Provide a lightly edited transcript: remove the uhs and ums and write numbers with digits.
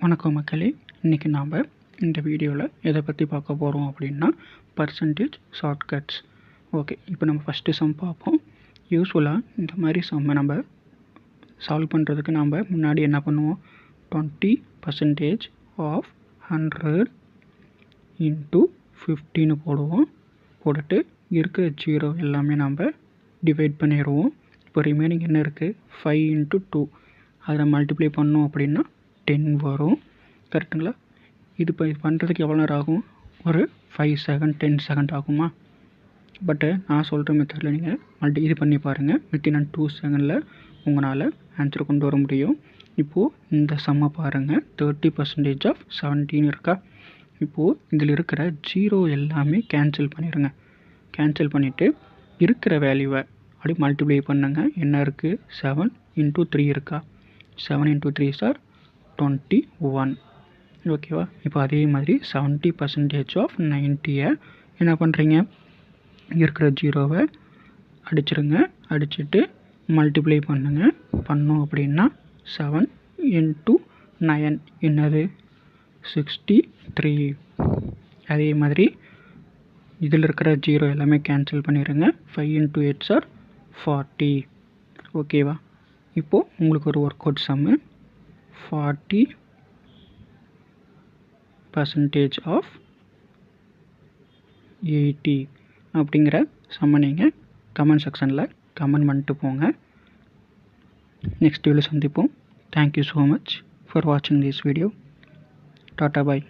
வணக்கம் மக்களே. இன்றைக்கி நாம் இந்த வீடியோவில் எதை பற்றி பார்க்க போகிறோம் அப்படின்னா பர்சன்டேஜ் ஷார்ட்கட்ஸ். ஓகே, இப்போ நம்ம ஃபஸ்ட்டு சம் பார்ப்போம். யூஸ்ஃபுல்லாக இந்த மாதிரி சம்மை நம்ம சால்வ் பண்ணுறதுக்கு நாம் முன்னாடி என்ன பண்ணுவோம், 20% ஆஃப் 100 இன்ட்டு 15 போடுவோம். போட்டுட்டு இருக்கிற ஜீரோ எல்லாமே நம்ம டிவைட் பண்ணிடுவோம். இப்போ ரிமைனிங் என்ன இருக்குது, 5 இன்ட்டு 2, அதை மல்டிப்ளை பண்ணோம் அப்படின்னா 10 வரும். கரெக்டுங்களா? இது இப்போ பண்ணுறதுக்கு எவ்வளோ நேரம் ஆகும், ஒரு 5 செகண்ட் 10 செகண்ட் ஆகுமா? பட்டு நான் சொல்கிற மெத்தடில் நீங்கள் இது பண்ணி பாருங்கள். வித்தின் 2 செகண்டில் உங்களால் ஆன்சர் கொண்டு வர முடியும். இப்போது இந்த சம்மை பாருங்கள். 30% ஆஃப் 17 இருக்கா? இப்போது இதில் இருக்கிற ஜீரோ எல்லாமே கேன்சல் பண்ணிடுங்க. கேன்சல் பண்ணிவிட்டு இருக்கிற வேல்யூவை அப்படி மல்டிப்ளை பண்ணுங்க. என்ன இருக்குது, 7 இன்ட்டு 3 இருக்கா? 7 இன்ட்டு 3 சார் 21. ஓகேவா? இப்போ அதே மாதிரி 70% ஆஃப் 90 என்ன பண்ணுறீங்க, இருக்கிற ஜீரோவை அடிச்சிருங்க. அடிச்சுட்டு மல்டிப்ளை பண்ணோம் அப்படின்னா 7 இன்ட்டு 9 என்னது, 63. அதே மாதிரி இதில் இருக்கிற ஜீரோ எல்லாமே கேன்சல் பண்ணிடுங்க. 5 இன்ட்டு 8 சார் 40. ஓகேவா? இப்போது உங்களுக்கு ஒரு ஒர்க் அவுட் சம்மு, 40% ஆஃப் 80 அப்படிங்கிற சம்மை நீங்கள் கமெண்ட் செக்ஷனில் கமெண்ட் பண்ணிட்டு போங்க. நெக்ஸ்ட் வீடியோவில் சந்திப்போம். தேங்க்யூ ஸோ மச் ஃபார் வாட்சிங் திஸ் வீடியோ. Tata bye.